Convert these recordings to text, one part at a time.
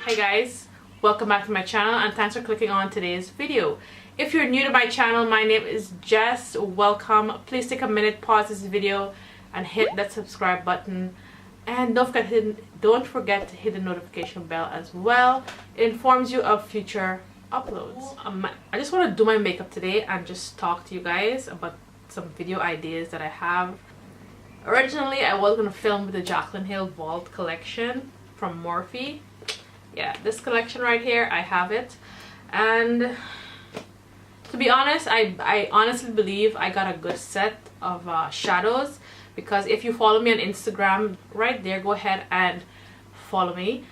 Hey guys, welcome back to my channel and thanks for clicking on today's video. If you're new to my channel, my name is Jess. Welcome. Please take a minute, pause this video and hit that subscribe button, and don't forget to hit the notification bell as well. It informs you of future uploads. I just want to do my makeup today and just talk to you guys about some video ideas that I have. Originally I was going to film with the Jaclyn Hill Vault collection from Morphe. Yeah, this collection right here, I have it, and to be honest, I honestly believe I got a good set of shadows, because if you follow me on Instagram right there, go ahead and follow me.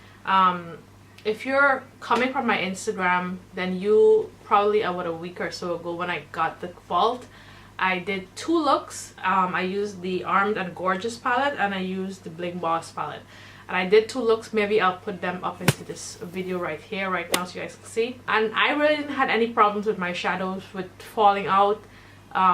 If you're coming from my Instagram, then you probably about a week or so ago when I got the Vault, I did two looks. I used the Armed and Gorgeous palette and I used the Bling Boss palette. And I did two looks. Maybe I'll put them up into this video right here right now so you guys can see. And I really didn't have any problems with my shadows with falling out,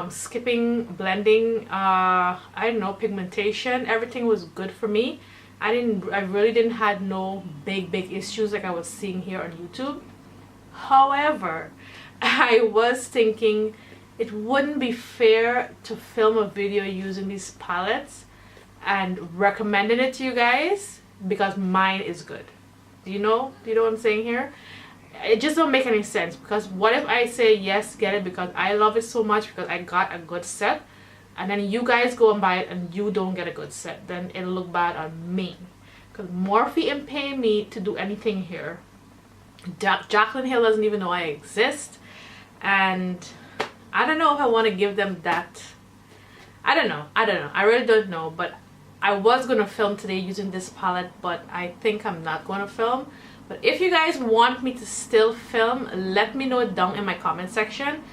skipping, blending, I don't know, pigmentation. Everything was good for me. I really didn't have no big issues like I was seeing here on YouTube. However, I was thinking it wouldn't be fair to film a video using these palettes and recommending it to you guys because mine is good. Do you know what I'm saying here? It just don't make any sense, because what if I say yes, get it because I love it so much, because I got a good set, and then you guys go and buy it and you don't get a good set, then it'll look bad on me. Because Morphe ain't paying me to do anything here. Jaclyn Hill doesn't even know I exist, and I don't know if I want to give them that. I don't know. I really don't know, but I was going to film today using this palette, but I think I'm not going to film. But if you guys want me to still film, let me know it down in my comment section,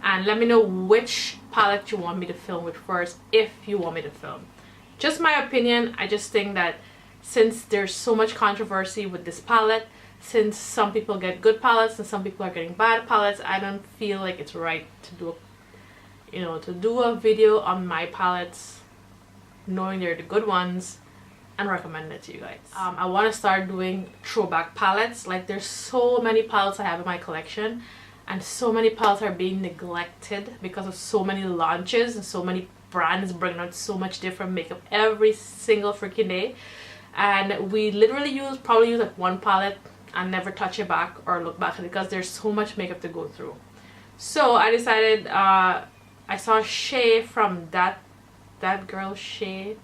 and let me know which palette you want me to film with first, if you want me to film. Just my opinion. I just think that since there's so much controversy with this palette, since some people get good palettes and some people are getting bad palettes, I don't feel like it's right to do a video on my palettes knowing they're the good ones and recommend it to you guys. I want to start doing throwback palettes. Like, there's so many palettes I have in my collection, and so many palettes are being neglected because of so many launches and so many brands bringing out so much different makeup every single freaking day, and we literally probably use like one palette and never touch it back or look back, because there's so much makeup to go through. So I decided, I saw Shay from that girl Shay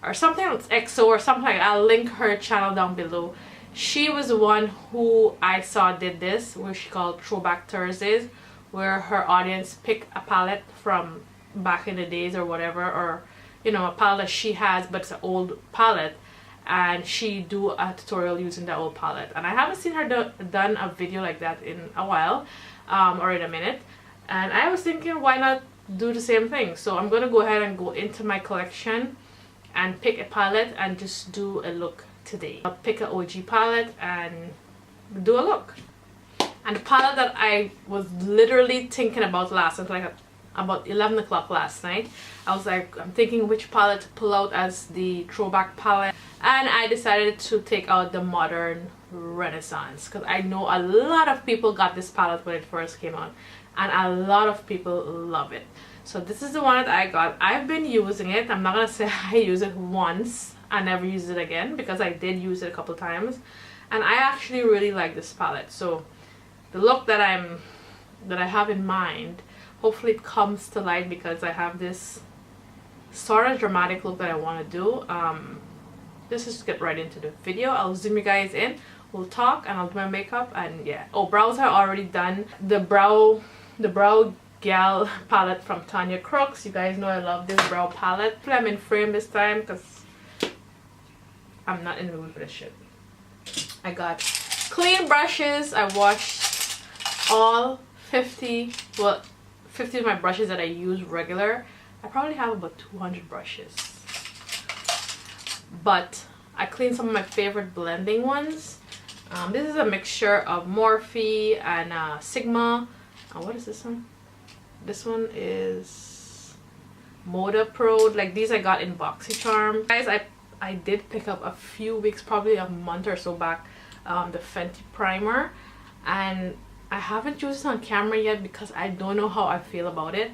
or something else, EXO or something like that. I'll link her channel down below. She was the one who I saw did this, where she called Throwback Thursdays, where her audience pick a palette from back in the days or whatever, or a palette she has but it's an old palette, and she do a tutorial using the old palette. And I haven't seen her done a video like that in a while, or in a minute, and I was thinking, why not do the same thing? So I'm gonna go ahead and go into my collection and pick a palette and just do a look today. I'll pick an OG palette and do a look. And the palette that I was literally thinking about last night, like about 11 o'clock last night, I was like, I'm thinking which palette to pull out as the throwback palette, and I decided to take out the Modern Renaissance, because I know a lot of people got this palette when it first came out and a lot of people love it. So this is the one that I got. I've been using it. I'm not gonna say I use it once and never use it again, because I did use it a couple times and I actually really like this palette. So the look that I have in mind, hopefully it comes to light, because I have this sort of dramatic look that I want to do. Let's just get right into the video. I'll zoom you guys in, we'll talk, and I'll do my makeup. And yeah, oh, brows are already done. The brow gal palette from Tonya Crooks. You guys know I love this brow palette. I'm in frame this time because I'm not in the mood for this shit. I got clean brushes. I washed all 50 of my brushes that I use regular. I probably have about 200 brushes, but I cleaned some of my favorite blending ones. This is a mixture of Morphe and Sigma. What is this one? This one is Moda Pro. Like, these I got in BoxyCharm. Guys, I did pick up a few weeks, probably a month or so back, the Fenty primer, and I haven't used this on camera yet because I don't know how I feel about it.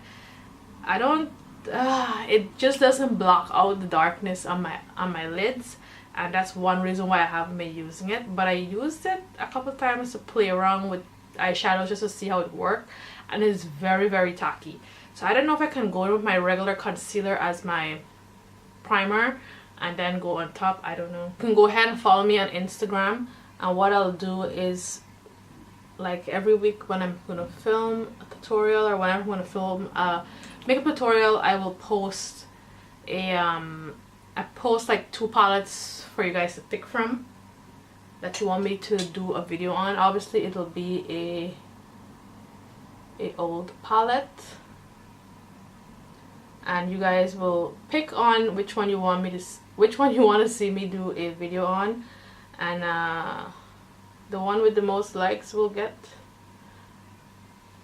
I don't it just doesn't block out the darkness on my lids, and that's one reason why I haven't been using it. But I used it a couple of times to play around with eyeshadows just to see how it worked, and it's very, very tacky. So I don't know if I can go in with my regular concealer as my primer and then go on top. I don't know. You can go ahead and follow me on Instagram, and what I'll do is, like, every week when I'm gonna film a tutorial or when I'm gonna film a makeup tutorial, I will post I post like 2 palettes for you guys to pick from that you want me to do a video on. Obviously it'll be a old palette, and you guys will pick on which one you want to see me do a video on, and the one with the most likes will get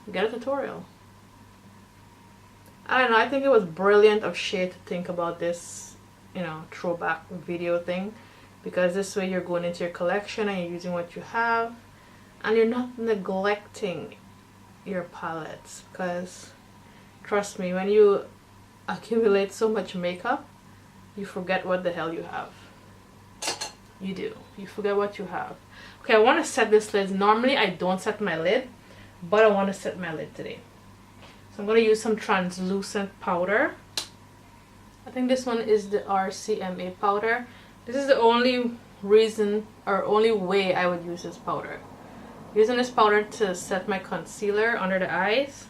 a tutorial. I don't know, I think it was brilliant of Shay to think about this, you know, throwback video thing, because this way you're going into your collection and you're using what you have, and you're not neglecting your palettes, because trust me, when you accumulate so much makeup, you forget what the hell you have. You do. You forget what you have. Okay, I want to set this lid. Normally I don't set my lid, but I want to set my lid today. So I'm going to use some translucent powder. I think this one is the RCMA powder. This is the only reason or only way I would use this powder. Using this powder to set my concealer under the eyes,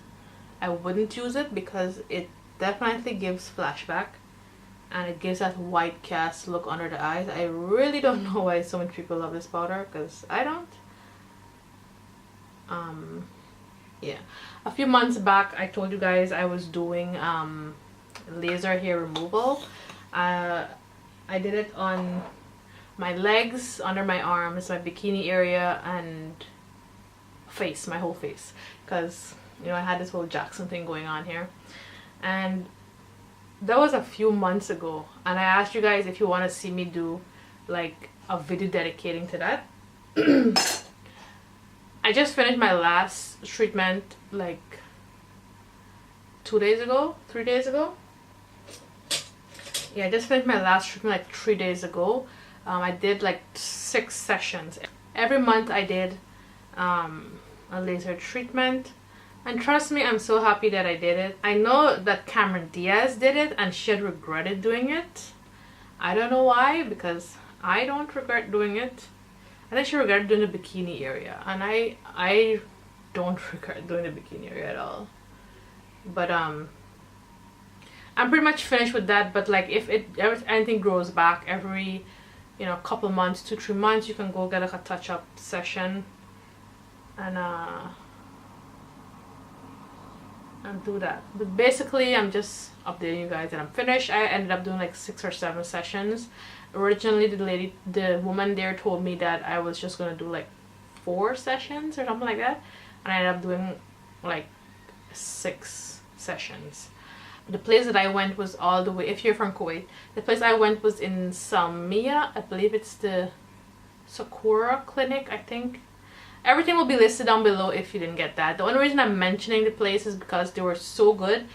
I wouldn't use it because it definitely gives flashback and it gives that white cast look under the eyes. I really don't know why so many people love this powder, because I don't. Yeah, a few months back I told you guys I was doing laser hair removal. I did it on my legs, under my arms, my bikini area, and face, my whole face, because you know I had this whole Jackson thing going on here, and that was a few months ago, and I asked you guys if you want to see me do like a video dedicating to that. I just finished my last treatment like 2 days ago, 3 days ago. Yeah, I just finished my last treatment like 3 days ago. I did like 6 sessions. Every month I did a laser treatment, and trust me, I'm so happy that I did it. I know that Cameron Diaz did it and she had regretted doing it. I don't know why, because I don't regret doing it. I think she regretted doing the bikini area, and I don't regret doing the bikini area at all. But I'm pretty much finished with that. But like if anything grows back every, you know, couple months, 2-3 months, you can go get like a touch-up session and do that. But basically I'm just updating you guys that I'm finished. I ended up doing like 6 or 7 sessions. Originally the woman there told me that I was just gonna do like 4 sessions or something like that, and I ended up doing like 6 sessions. The place that I went was all the way, if you're from Kuwait, the place I went was in Salmiya. I believe it's the Sakura clinic, I think. Everything will be listed down below if you didn't get that. The only reason I'm mentioning the place is because they were so good.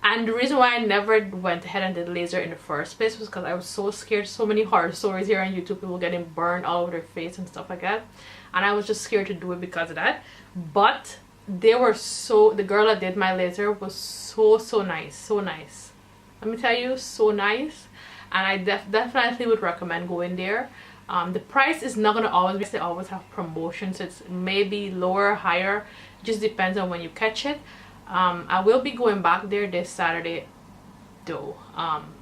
And the reason why I never went ahead and did laser in the first place was because I was so scared. So many horror stories here on YouTube, people getting burned all over their face and stuff like that. And I was just scared to do it because of that. But they were so, the girl that did my laser was so nice, so nice. Let me tell you, so nice. And I definitely would recommend going there. The price is not going to always be, they always have promotions. It's maybe lower, higher, just depends on when you catch it. I will be going back there this Saturday though,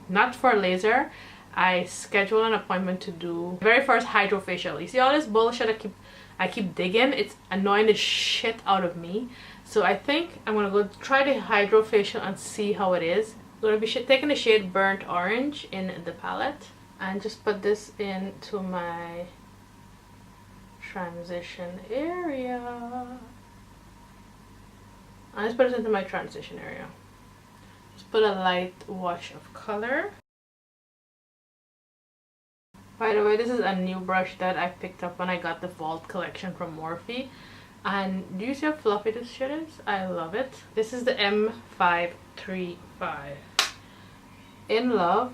not for laser. I scheduled an appointment to do the very first hydrofacial. You see all this bullshit I keep digging, it's annoying the shit out of me. So I think I'm gonna go try the hydrofacial and see how it is. I'm gonna be taking the shade Burnt Orange in the palette and just put this into my transition area. I just put it into my transition area. Just put a light wash of color. By the way, this is a new brush that I picked up when I got the Vault collection from Morphe. And do you see how fluffy this shit is? I love it. This is the M535. In love.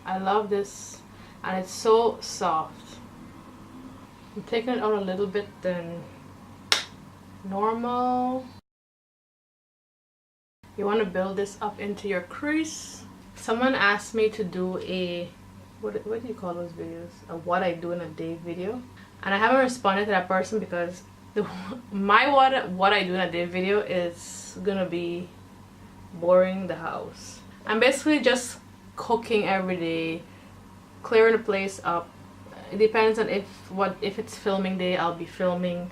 I love this. And it's so soft. I'm taking it out a little bit than normal. You want to build this up into your crease. Someone asked me to do a what do you call those videos? A what I do in a day video. And I haven't responded to that person because my what I do in a day video is gonna be boring the house. I'm basically just cooking every day, clearing the place up. It depends on if it's filming day, I'll be filming,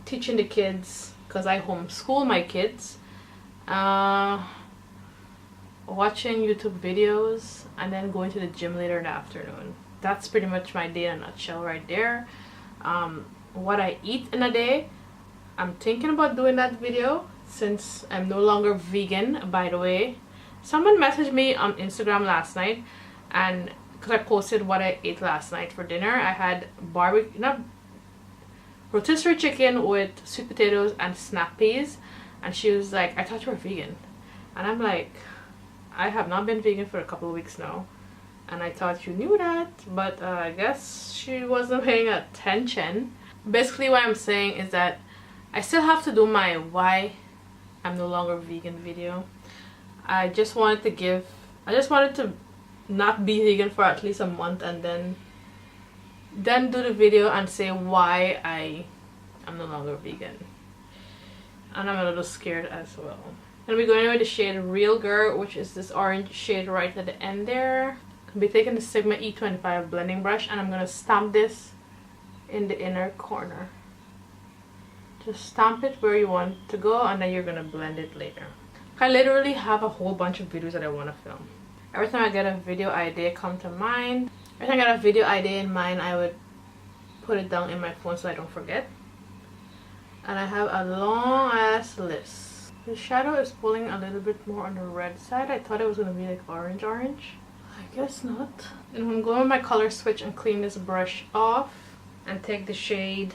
teaching the kids because I homeschool my kids, watching YouTube videos, and then going to the gym later in the afternoon. That's pretty much my day in a nutshell right there. What I eat in a day, I'm thinking about doing that video since I'm no longer vegan. By the way, someone messaged me on Instagram last night, and because I posted what I ate last night for dinner, I had rotisserie chicken with sweet potatoes and snap peas, and she was like, I thought you were vegan. And I'm like, I have not been vegan for a couple of weeks now, and I thought you knew that, but I guess she wasn't paying attention. Basically what I'm saying is that I still have to do my why I'm no longer vegan video. I just wanted to not be vegan for at least a month, and then do the video and say why I am no longer vegan. And I'm a little scared as well. And we're going with the shade Real Girl, which is this orange shade right at the end there. I'll be taking the Sigma E25 blending brush, and I'm going to stamp this in the inner corner. Just stamp it where you want to go, and then you're going to blend it later. I literally have a whole bunch of videos that I want to film. Every time I get a video idea come to mind, every time I get a video idea in mind, I would put it down in my phone so I don't forget. And I have a long ass list. The shadow is pulling a little bit more on the red side. I thought it was going to be like orange. I guess not. And I'm going to go with my color switch and clean this brush off. And take the shade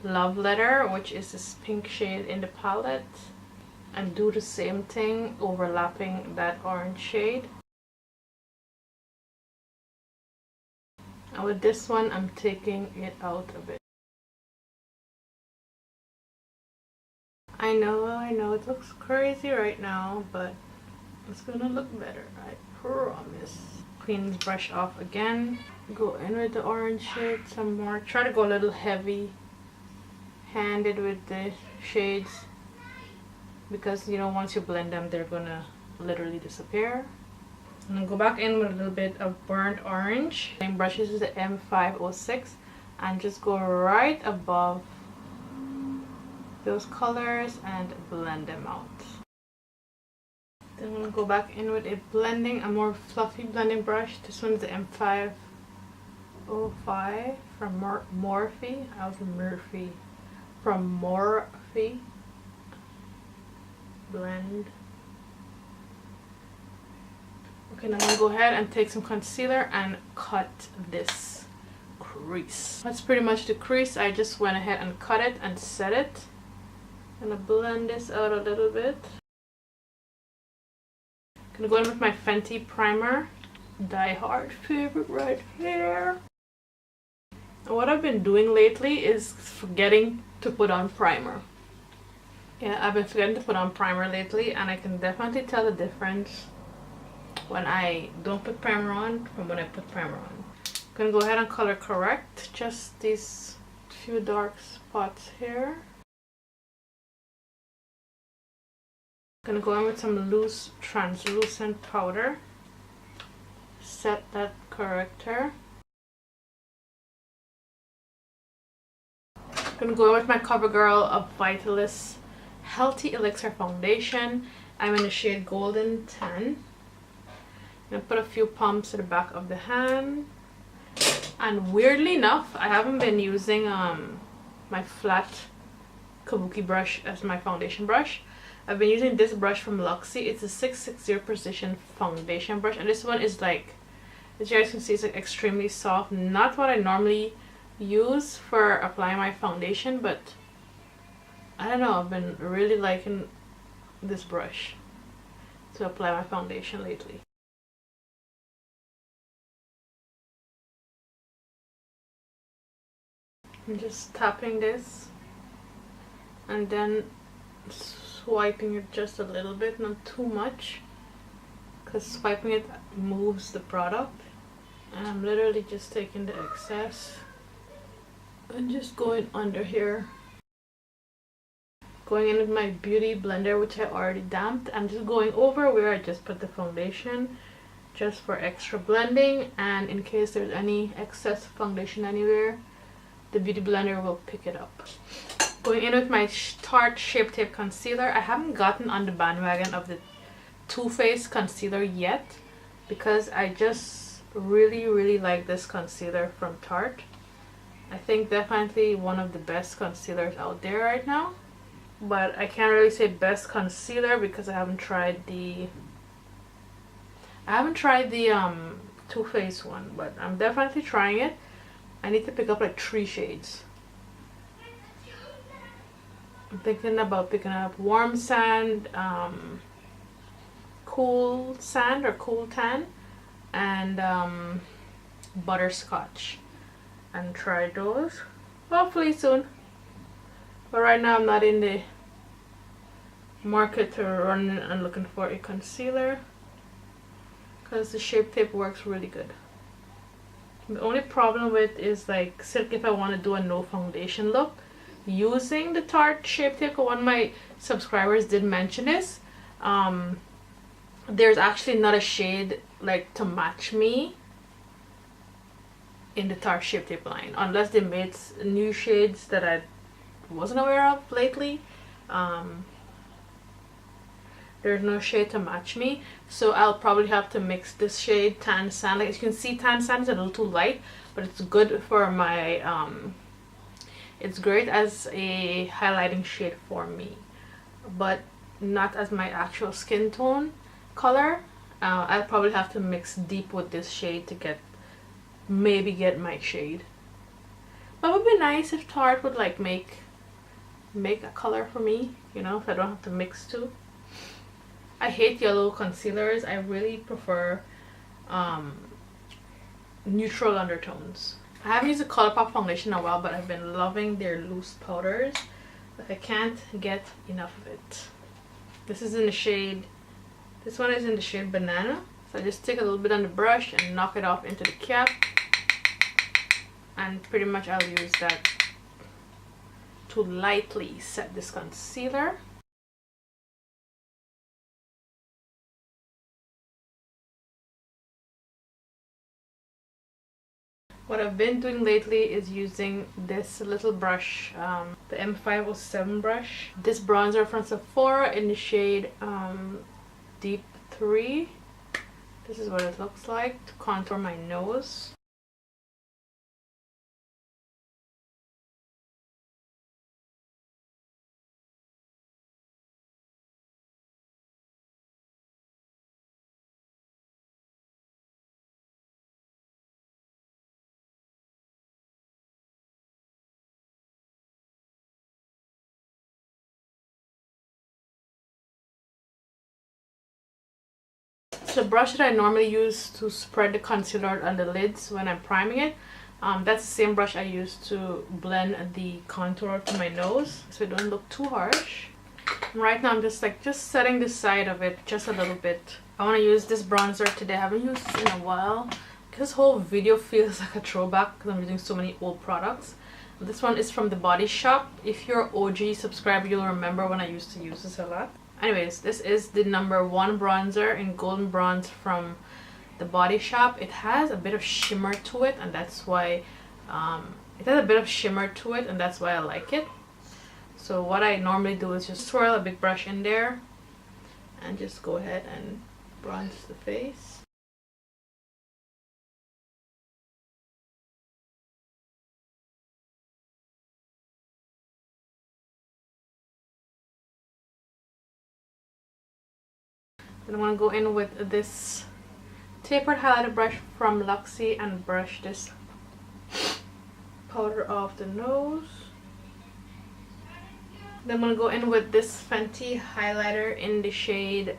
Love Letter, which is this pink shade in the palette. And do the same thing, overlapping that orange shade. And with this one, I'm taking it out a bit. I know it looks crazy right now, but it's gonna look better, I promise. Clean this brush off again. Go in with the orange shade some more. Try to go a little heavy handed with the shades, because you know, once you blend them, they're gonna literally disappear. And then go back in with a little bit of burnt orange. Same brush, this is the M506, and just go right above those colors and blend them out. Then I'm gonna go back in with a more fluffy blending brush. This one's the M505 from Morphe. I was Murphy. From Morphe. Blend. Okay, now I'm gonna go ahead and take some concealer and cut this crease. That's pretty much the crease. I just went ahead and cut it and set it. I'm gonna blend this out a little bit. Gonna go in with my Fenty primer. Die Hard favorite right here. And what I've been doing lately is forgetting to put on primer. Yeah, I've been forgetting to put on primer lately, and I can definitely tell the difference when I don't put primer on from when I put primer on. I'm gonna go ahead and color correct just these few dark spots here. Gonna go in with some loose translucent powder. Set that corrector. Gonna go in with my Covergirl of Vitalist Healthy Elixir Foundation. I'm in the shade Golden Tan. I'm gonna put a few pumps at the back of the hand. And weirdly enough, I haven't been using my flat kabuki brush as my foundation brush. I've been using this brush from Luxie. It's a 660 Precision foundation brush, and this one is like As you guys can see, it's like extremely soft. Not what I normally use for applying my foundation, but I don't know, I've been really liking this brush to apply my foundation lately. I'm just tapping this and then swiping it just a little bit, not too much, because swiping it moves the product. And I'm literally just taking the excess and just going under here, going in with my beauty blender, which I already damped. I'm just going over where I just put the foundation, just for extra blending, and in case there's any excess foundation anywhere, the beauty blender will pick it up. Going in with my Tarte Shape Tape Concealer. I haven't gotten on the bandwagon of the Too Faced concealer yet, because I just really like this concealer from Tarte. I think definitely one of the best concealers out there right now. But I can't really say best concealer because I haven't tried the Too Faced one, but I'm definitely trying it. I need to pick up like 3 shades. I'm thinking about picking up Warm Sand, Cool Sand or Cool Tan, and Butterscotch, and try those hopefully soon. But right now I'm not in the market to run and looking for a concealer, because the Shape Tape works really good. The only problem with is like, if I want to do a no foundation look using the Tarte Shape Tape, one of my subscribers did mention this, there's actually not a shade like to match me in the Tarte Shape Tape line, unless they made new shades that I wasn't aware of lately. There's no shade to match me, so I'll probably have to mix this shade Tan Sand. Like, as you can see, Tan Sand is a little too light, but it's good for my it's great as a highlighting shade for me, but not as my actual skin tone color. I'll probably have to mix deep with this shade to maybe get my shade. But it would be nice if Tarte would like make a color for me, you know, so I don't have to mix two. I hate yellow concealers. I really prefer neutral undertones. I haven't used a Colourpop foundation in a while, but I've been loving their loose powders. Like, I can't get enough of it. This is in the shade, this one is in the shade Banana. So I just take a little bit on the brush and knock it off into the cap. And pretty much I'll use that to lightly set this concealer. What I've been doing lately is using this little brush, the M507 brush. This bronzer from Sephora in the shade Deep 3. This is what it looks like to contour my nose. So the brush that I normally use to spread the concealer on the lids when I'm priming it, that's the same brush I use to blend the contour to my nose, so it don't look too harsh. And right now I'm just setting the side of it just a little bit. I want to use this bronzer today. I haven't used this in a while. This whole video feels like a throwback because I'm using so many old products. This one is from the Body Shop. If you're an OG subscriber, you'll remember when I used to use this a lot. Anyways, this is the #1 bronzer in Golden Bronze from the Body Shop. It has a bit of shimmer to it, and that's why I like it. So what I normally do is just swirl a big brush in there and just go ahead and bronze the face. Then I want to go in with this tapered highlighter brush from Luxie and brush this powder off the nose. Then I'm going to go in with this Fenty highlighter in the shade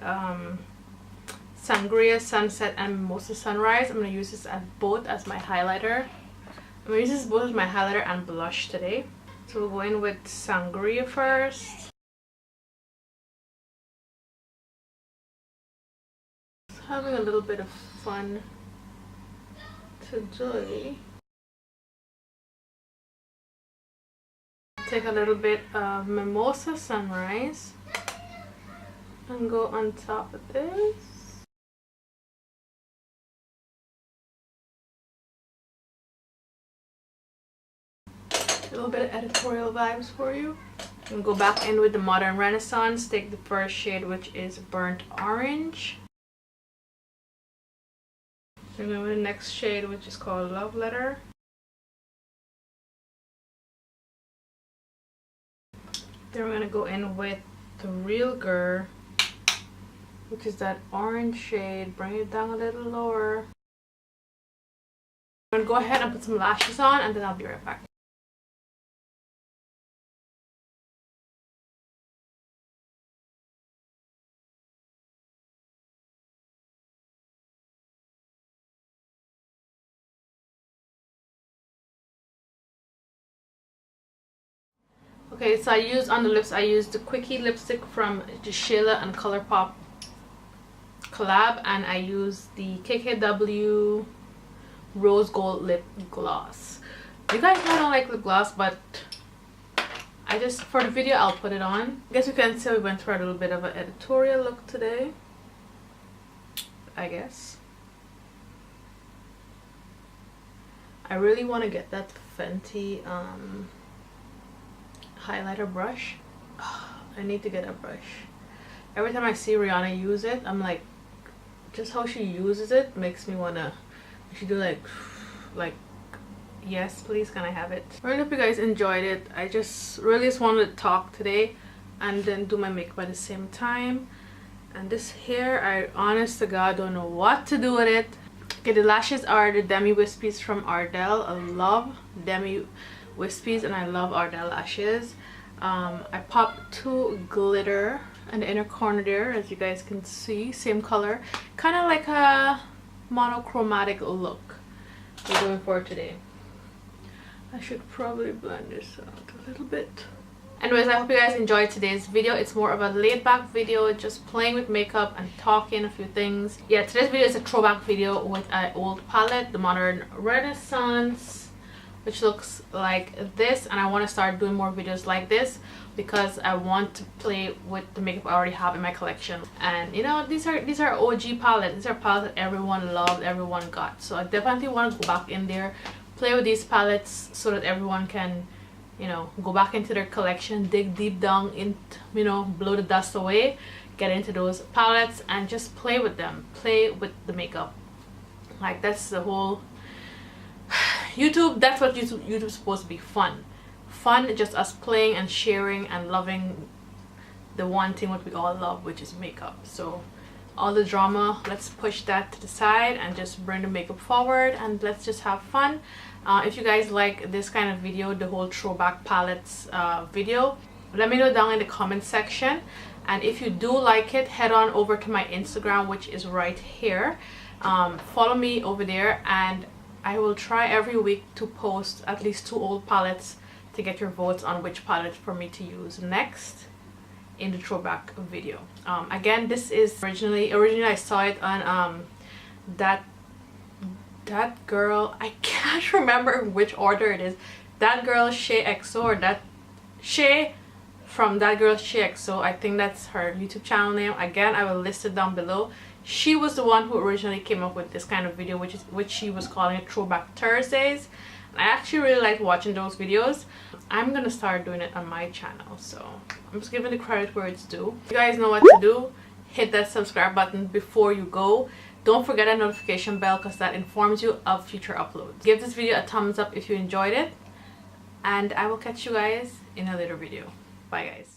Sangria, Sunset, and Mimosa Sunrise. I'm going to use this both as my highlighter. I'm going to use this both as my highlighter and blush today. So we'll go in with Sangria first. Having a little bit of fun today. Take a little bit of Mimosa Sunrise and go on top of this. A little bit of editorial vibes for you. And go back in with the Modern Renaissance. Take the first shade, which is Burnt Orange. Then go with the next shade, which is called Love Letter. Then we're going to go in with the Real Girl, which is that orange shade. Bring it down a little lower. I'm going to go ahead and put some lashes on, and then I'll be right back. Okay, so on the lips, I used the Quickie lipstick from the Shayla and Colourpop collab, and I used the KKW Rose Gold Lip Gloss. You guys know I don't like lip gloss, but for the video, I'll put it on. I guess you can see we went through a little bit of an editorial look today, I guess. I really want to get that Fenty highlighter brush. I need to get a brush. Every time I see Rihanna use it, I'm like, just how she uses it makes me wanna, she do like yes please, can I have it? I really hope you guys enjoyed it. I just really wanted to talk today and then do my makeup at the same time. And this hair, I honest to God don't know what to do with it. Okay, the lashes are the Demi Wispies from Ardell. I love Demi Wispies and I love Ardell lashes. I popped 2 glitter in the inner corner there, as you guys can see, same color, kind of like a monochromatic look we're going for today. I should probably blend this out a little bit. Anyways, I hope you guys enjoyed today's video. It's more of a laid back video, just playing with makeup and talking a few things. Yeah, today's video is a throwback video with an old palette, the Modern Renaissance, which looks like this, and I want to start doing more videos like this because I want to play with the makeup I already have in my collection. And you know, these are OG palettes. These are palettes that everyone loved, everyone got. So I definitely want to go back in there, play with these palettes so that everyone can, you know, go back into their collection, dig deep down in, you know, blow the dust away, get into those palettes and just play with them, play with the makeup. Like, that's the whole YouTube. That's what YouTube's supposed to be. Fun, just us playing and sharing and loving the one thing what we all love, which is makeup. So all the drama, let's push that to the side and just bring the makeup forward and let's just have fun. If you guys like this kind of video, the whole throwback palettes video, let me know down in the comment section. And if you do like it, head on over to my Instagram, which is right here. Follow me over there, and I will try every week to post at least 2 old palettes to get your votes on which palette for me to use next in the throwback video. Again, this is originally I saw it on that girl, I can't remember which order it is, that girl Shay XO, or that Shay from that girl Shay XO. I think that's her YouTube channel name. Again, I will list it down below. She was the one who originally came up with this kind of video, which she was calling it Throwback Thursdays. I actually really like watching those videos. I'm gonna start doing it on my channel, so I'm just giving the credit where it's due. You guys know what to do. Hit that subscribe button before you go. Don't forget a notification bell because that informs you of future uploads. Give this video a thumbs up if you enjoyed it, and I will catch you guys in a later video. Bye guys.